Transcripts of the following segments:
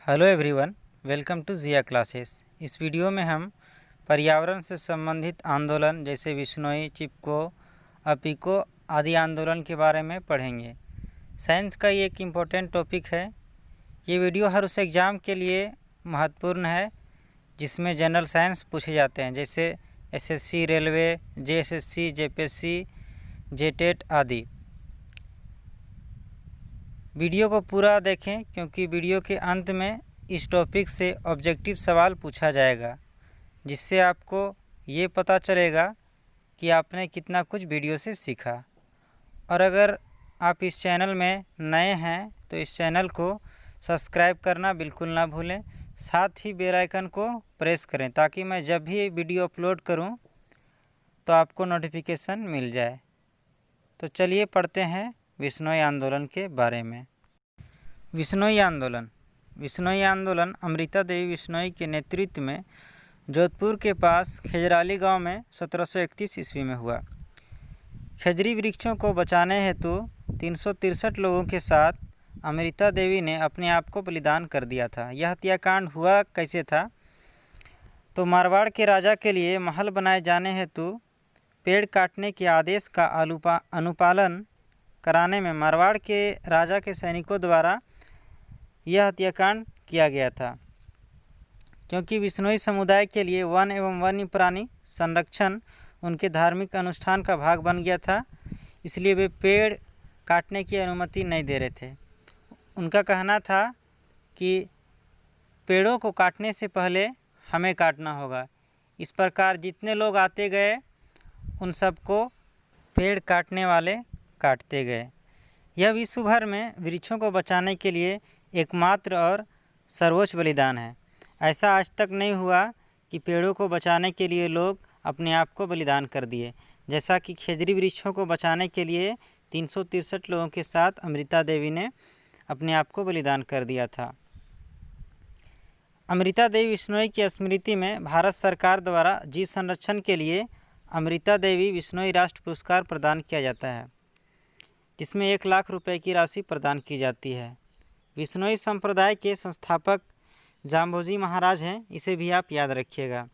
Hello everyone, welcome to Jiya classes. इस video में हम पर्यावरण से संबंधित आंदोलन जैसे विश्नोई, चिपको, अपिको आदि आंदोलन के बारे में पढ़ेंगे। साइंस का ये एक इम्पोर्टेंट टॉपिक है। ये वीडियो हर उस एग्ज़ाम के लिए महत्वपूर्ण है जिसमें जनरल साइंस पूछे जाते हैं, जैसे SSC, railway, JSSC, JPSC, JTET आदि। वीडियो को पूरा देखें क्योंकि वीडियो के अंत में इस टॉपिक से ऑब्जेक्टिव सवाल पूछा जाएगा, जिससे आपको ये पता चलेगा कि आपने कितना कुछ वीडियो से सीखा। और अगर आप इस चैनल में नए हैं तो इस चैनल को सब्सक्राइब करना बिल्कुल ना भूलें, साथ ही बेल आइकन को प्रेस करें ताकि मैं जब भी वीडियो अपलोड करूं तो आपको नोटिफिकेशन मिल जाए। तो चलिए पढ़ते हैं विश्नोई आंदोलन के बारे में। विश्नोई आंदोलन अमृता देवी विश्नोई के नेतृत्व में जोधपुर के पास खेजराली गांव में 1731 ईस्वी में हुआ। खेजरी वृक्षों को बचाने हेतु 363 लोगों के साथ अमृता देवी ने अपने आप को बलिदान कर दिया था। यह हत्याकांड हुआ कैसे था? तो मारवाड़ के राजा के लिए महल बनाए जाने हेतु पेड़ काटने के आदेश का अनुपालन कराने में मारवाड़ के राजा के सैनिकों द्वारा यह हत्याकांड किया गया था। क्योंकि विश्नोई समुदाय के लिए वन एवं वन्य प्राणी संरक्षण उनके धार्मिक अनुष्ठान का भाग बन गया था, इसलिए वे पेड़ काटने की अनुमति नहीं दे रहे थे। उनका कहना था कि पेड़ों को काटने से पहले हमें काटना होगा। इस प्रकार जितने लोग आते गए उन सबको पेड़ काटने वाले काटते गए। यह विश्व भर में वृक्षों को बचाने के लिए एकमात्र और सर्वोच्च बलिदान है। ऐसा आज तक नहीं हुआ कि पेड़ों को बचाने के लिए लोग अपने आप को बलिदान कर दिए, जैसा कि खेजरी वृक्षों को बचाने के लिए 363 लोगों के साथ अमृता देवी ने अपने आप को बलिदान कर दिया था। अमृता देवी विश्नोई की स्मृति में भारत सरकार द्वारा जीव संरक्षण के लिए अमृता देवी विश्नोई राष्ट्र पुरस्कार प्रदान किया जाता है, जिसमें 1 लाख रुपए की राशि प्रदान की जाती है। विश्नोई संप्रदाय के संस्थापक जाम्बोजी महाराज हैं, इसे भी आप याद रखिएगा।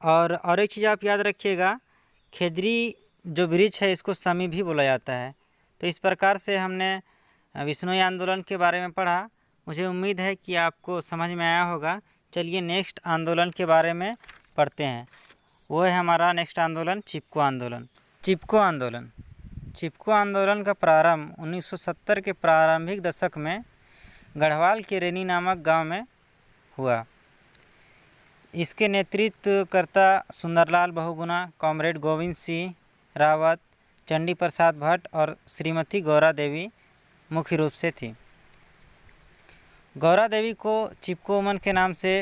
और एक चीज़ आप याद रखिएगा, खेजरी जो वृक्ष है इसको समी भी बोला जाता है। तो इस प्रकार से हमने विश्नोई आंदोलन के बारे में पढ़ा। मुझे उम्मीद है कि आपको समझ में आया होगा। चलिए नेक्स्ट आंदोलन के बारे में पढ़ते हैं। वो है हमारा नेक्स्ट आंदोलन चिपको आंदोलन। चिपको आंदोलन का प्रारंभ 1970 के प्रारंभिक दशक में गढ़वाल के रेनी नामक गांव में हुआ। इसके नेतृत्वकर्ता सुंदरलाल बहुगुणा, कॉमरेड गोविंद सिंह रावत, चंडी प्रसाद भट्ट और श्रीमती गौरा देवी मुख्य रूप से थी। गौरा देवी को चिपको उमन के नाम से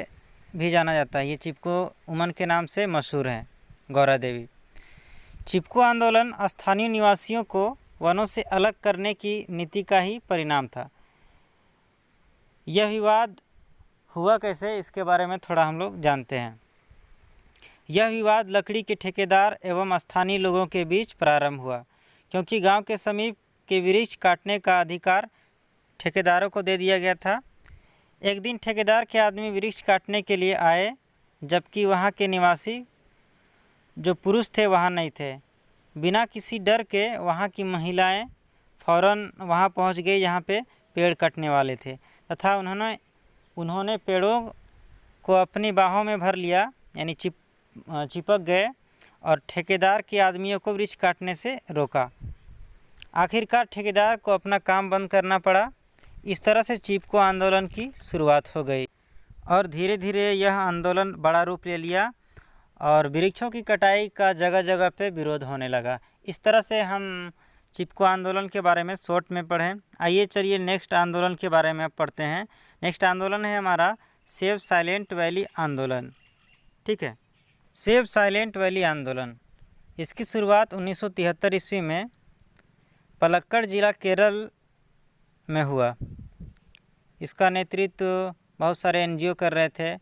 भी जाना जाता है। ये चिपको उमन के नाम से मशहूर है गौरा देवी। चिपको आंदोलन स्थानीय निवासियों को वनों से अलग करने की नीति का ही परिणाम था। यह विवाद हुआ कैसे, इसके बारे में थोड़ा हम लोग जानते हैं। यह विवाद लकड़ी के ठेकेदार एवं स्थानीय लोगों के बीच प्रारंभ हुआ, क्योंकि गांव के समीप के वृक्ष काटने का अधिकार ठेकेदारों को दे दिया गया था। एक दिन ठेकेदार के आदमी वृक्ष काटने के लिए आए, जबकि वहां के निवासी जो पुरुष थे वहाँ नहीं थे। बिना किसी डर के वहाँ की महिलाएं फौरन वहाँ पहुँच गई जहाँ पे पेड़ कटने वाले थे, तथा उन्होंने पेड़ों को अपनी बाहों में भर लिया, यानी चिपक गए और ठेकेदार के आदमियों को वृक्ष काटने से रोका। आखिरकार ठेकेदार को अपना काम बंद करना पड़ा। इस तरह से चिपको आंदोलन की शुरुआत हो गई और धीरे धीरे यह आंदोलन बड़ा रूप ले लिया और वृक्षों की कटाई का जगह जगह पे विरोध होने लगा। इस तरह से हम चिपको आंदोलन के बारे में शॉर्ट में पढ़ें। आइए चलिए नेक्स्ट आंदोलन के बारे में अब पढ़ते हैं। नेक्स्ट आंदोलन है हमारा सेव साइलेंट वैली आंदोलन। ठीक है, सेव साइलेंट वैली आंदोलन। इसकी शुरुआत 1973 ईस्वी में पलक्कड़ जिला केरल में हुआ। इसका नेतृत्व बहुत सारे एनजीओ कर रहे थे।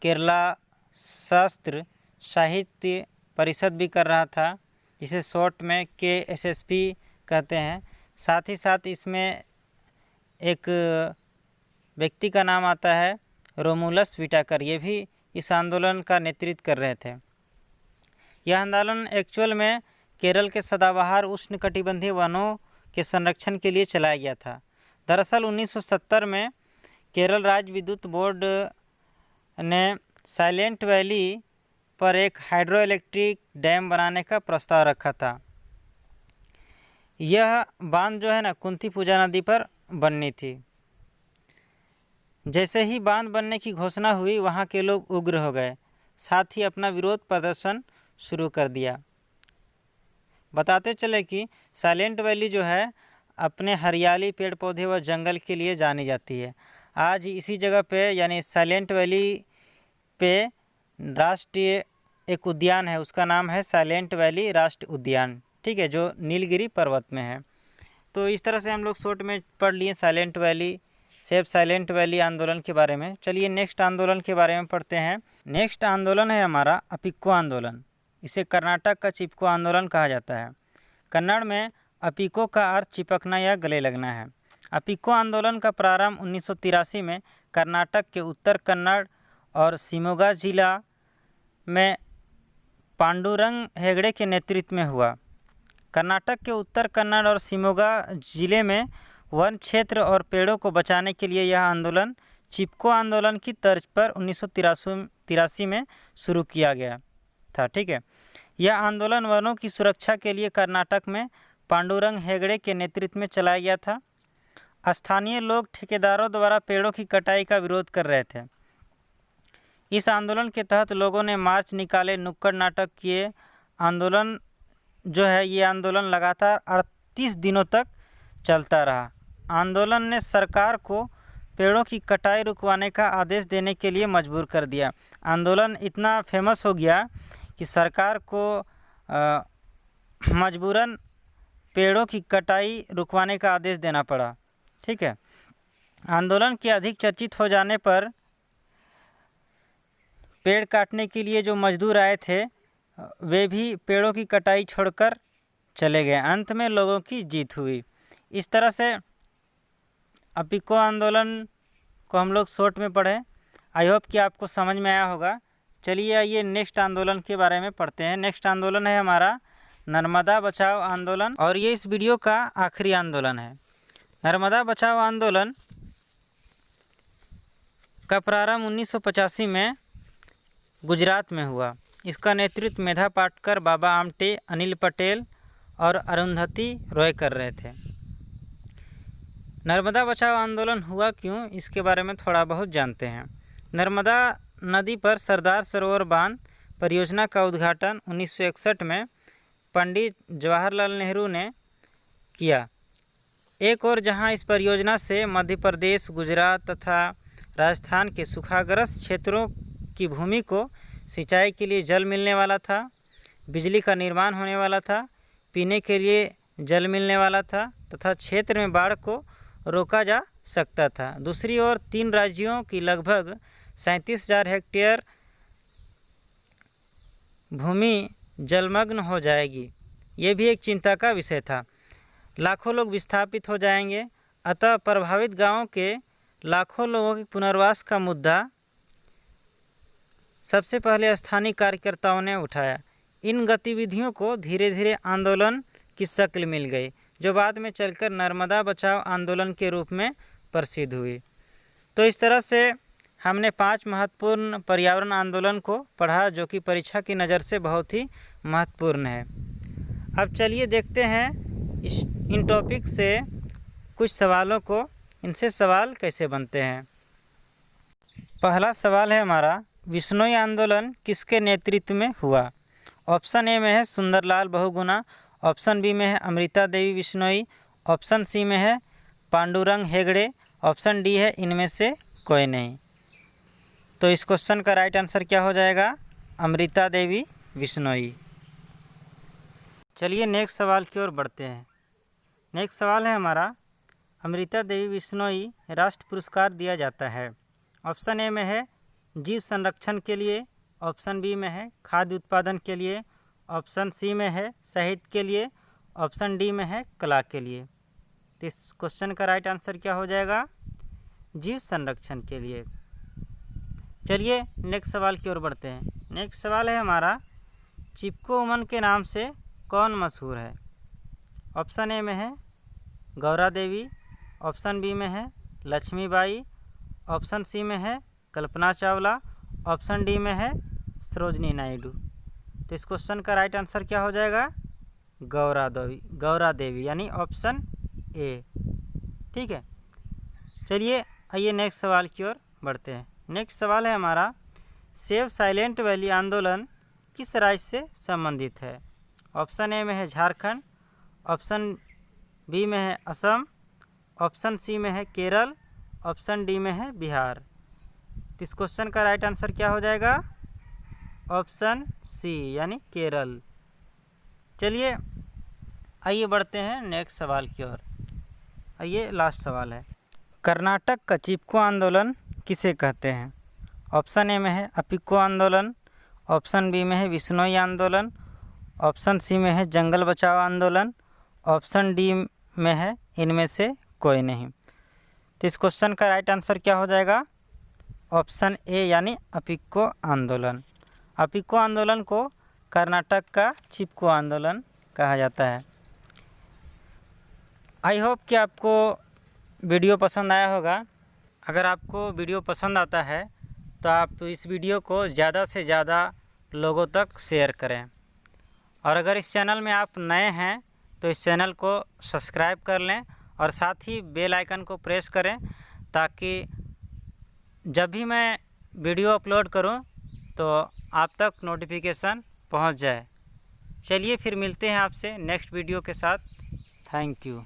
केरला शास्त्र साहित्य परिषद भी कर रहा था, जिसे शॉर्ट में KSSP कहते हैं। साथ ही साथ इसमें एक व्यक्ति का नाम आता है रोमुलस व्हिटेकर। ये भी इस आंदोलन का नेतृत्व कर रहे थे। यह आंदोलन एक्चुअल में केरल के सदाबहार उष्णकटिबंधीय वनों के संरक्षण के लिए चलाया गया था। दरअसल 1970 में केरल राज्य विद्युत बोर्ड ने साइलेंट वैली पर एक हाइड्रो इलेक्ट्रिक डैम बनाने का प्रस्ताव रखा था। यह बांध जो है ना कुंतीपुजा नदी पर बननी थी। जैसे ही बांध बनने की घोषणा हुई, वहाँ के लोग उग्र हो गए, साथ ही अपना विरोध प्रदर्शन शुरू कर दिया। बताते चले कि साइलेंट वैली जो है अपने हरियाली, पेड़ पौधे व जंगल के लिए जानी जाती है। आज इसी जगह पे यानी साइलेंट वैली पे राष्ट्रीय एक उद्यान है, उसका नाम है साइलेंट वैली राष्ट्रीय उद्यान, ठीक है, जो नीलगिरी पर्वत में है। तो इस तरह से हम लोग शॉर्ट में पढ़ लिए silent valley, save silent valley आंदोलन के बारे में। चलिए नेक्स्ट आंदोलन के बारे में पढ़ते हैं। नेक्स्ट आंदोलन है हमारा अपिक्को आंदोलन। इसे कर्नाटक का चिपको आंदोलन कहा जाता है। कन्नड़ में अपिको का अर्थ चिपकना या गले लगना है। अपिको आंदोलन का प्रारंभ 1983 में कर्नाटक के उत्तर कन्नड़ और शिमोगा जिला में पांडुरंग हेगड़े के नेतृत्व में हुआ। कर्नाटक के उत्तर कन्नड़ और शिमोगा जिले में वन क्षेत्र और पेड़ों को बचाने के लिए यह आंदोलन चिपको आंदोलन की तर्ज पर 1983 में शुरू किया गया था, ठीक है। यह आंदोलन वनों की सुरक्षा के लिए कर्नाटक में पांडुरंग हेगड़े के नेतृत्व में चलाया गया था। स्थानीय लोग ठेकेदारों द्वारा पेड़ों की कटाई का विरोध कर रहे थे। इस आंदोलन के तहत लोगों ने मार्च निकाले, नुक्कड़ नाटक किए। आंदोलन जो है ये आंदोलन लगातार 38 दिनों तक चलता रहा। आंदोलन ने सरकार को पेड़ों की कटाई रुकवाने का आदेश देने के लिए मजबूर कर दिया। आंदोलन इतना फेमस हो गया कि सरकार को मजबूरन पेड़ों की कटाई रुकवाने का आदेश देना पड़ा, ठीक है। आंदोलन के अधिक चर्चित हो जाने पर पेड़ काटने के लिए जो मजदूर आए थे वे भी पेड़ों की कटाई छोड़कर चले गए। अंत में लोगों की जीत हुई। इस तरह से अपिको आंदोलन को हम लोग शॉर्ट में पढ़े। आई होप कि आपको समझ में आया होगा। चलिए आइए नेक्स्ट आंदोलन के बारे में पढ़ते हैं। नेक्स्ट आंदोलन है हमारा नर्मदा बचाओ आंदोलन, और ये इस वीडियो का आखिरी आंदोलन है। नर्मदा बचाओ आंदोलन का प्रारंभ 1985 में गुजरात में हुआ। इसका नेतृत्व मेधा पाटकर, बाबा आमटे, अनिल पटेल और अरुंधति रॉय कर रहे थे। नर्मदा बचाओ आंदोलन हुआ क्यों, इसके बारे में थोड़ा बहुत जानते हैं। नर्मदा नदी पर सरदार सरोवर बांध परियोजना का उद्घाटन 1961 में पंडित जवाहरलाल नेहरू ने किया। एक और जहां इस परियोजना से मध्य प्रदेश, गुजरात तथा राजस्थान के सूखाग्रस्त क्षेत्रों की भूमि को सिंचाई के लिए जल मिलने वाला था, बिजली का निर्माण होने वाला था, पीने के लिए जल मिलने वाला था तथा क्षेत्र में बाढ़ को रोका जा सकता था। दूसरी ओर 3 राज्यों की लगभग 37,000 हेक्टेयर भूमि जलमग्न हो जाएगी। ये भी एक चिंता का विषय था। लाखों लोग विस्थापित हो जाएंगे। अतः प्रभावित गांवों के लाखों लोगों के पुनर्वास का मुद्दा सबसे पहले स्थानीय कार्यकर्ताओं ने उठाया। इन गतिविधियों को धीरे धीरे आंदोलन की शक्ल मिल गई, जो बाद में चलकर नर्मदा बचाओ आंदोलन के रूप में प्रसिद्ध हुई। तो इस तरह से हमने 5 महत्वपूर्ण पर्यावरण आंदोलन को पढ़ा, जो कि परीक्षा की नज़र से बहुत ही महत्वपूर्ण है। अब चलिए देखते हैं इन टॉपिक से कुछ सवालों को, इनसे सवाल कैसे बनते हैं। पहला सवाल है हमारा, विश्नोई आंदोलन किसके नेतृत्व में हुआ। ऑप्शन ए में है सुंदरलाल बहुगुणा, ऑप्शन बी में है अमृता देवी बिश्नोई, ऑप्शन सी में है पांडुरंग हेगड़े, ऑप्शन डी है इनमें से कोई नहीं। तो इस क्वेश्चन का राइट आंसर क्या हो जाएगा, अमृता देवी बिश्नोई। चलिए नेक्स्ट सवाल की ओर बढ़ते हैं। नेक्स्ट सवाल है हमारा, अमृता देवी बिश्नोई राष्ट्र पुरस्कार दिया जाता है। ऑप्शन ए में है जीव संरक्षण के लिए, ऑप्शन बी में है खाद्य उत्पादन के लिए, ऑप्शन सी में है साहित्य के लिए, ऑप्शन डी में है कला के लिए। तो इस क्वेश्चन का राइट आंसर क्या हो जाएगा, जीव संरक्षण के लिए। चलिए नेक्स्ट सवाल की ओर बढ़ते हैं। नेक्स्ट सवाल है हमारा, चिपको वुमन के नाम से कौन मशहूर है? ऑप्शन ए में है गौरा देवी, ऑप्शन बी में है लक्ष्मीबाई, ऑप्शन सी में है कल्पना चावला, ऑप्शन डी में है सरोजनी नायडू। तो इस क्वेश्चन का राइट आंसर क्या हो जाएगा? गौरा देवी यानी ऑप्शन ए। ठीक है, चलिए आइए नेक्स्ट सवाल की ओर बढ़ते हैं। नेक्स्ट सवाल है हमारा, सेव साइलेंट वैली आंदोलन किस राज्य से संबंधित है? ऑप्शन ए में है झारखंड, ऑप्शन बी में है असम, ऑप्शन सी में है केरल, ऑप्शन डी में है बिहार। तो इस क्वेश्चन का राइट आंसर क्या हो जाएगा? ऑप्शन सी यानी केरल। चलिए आइए बढ़ते हैं नेक्स्ट सवाल की ओर। आइए लास्ट सवाल है, कर्नाटक का चिपको आंदोलन किसे कहते हैं? ऑप्शन ए में है अपिको आंदोलन, ऑप्शन बी में है विश्नोई आंदोलन, ऑप्शन सी में है जंगल बचाओ आंदोलन, ऑप्शन डी में है इनमें से कोई नहीं। तो इस क्वेश्चन का राइट आंसर क्या हो जाएगा? ऑप्शन ए यानी अपिको आंदोलन। अपिको आंदोलन को कर्नाटक का चिपको आंदोलन कहा जाता है। आई होप कि आपको वीडियो पसंद आया होगा। अगर आपको वीडियो पसंद आता है तो आप इस वीडियो को ज़्यादा से ज़्यादा लोगों तक शेयर करें, और अगर इस चैनल में आप नए हैं तो इस चैनल को सब्सक्राइब कर लें और साथ ही बेल आइकन को प्रेस करें, ताकि जब भी मैं वीडियो अपलोड करूं तो आप तक नोटिफिकेशन पहुंच जाए। चलिए फिर मिलते हैं आपसे नेक्स्ट वीडियो के साथ। Thank you.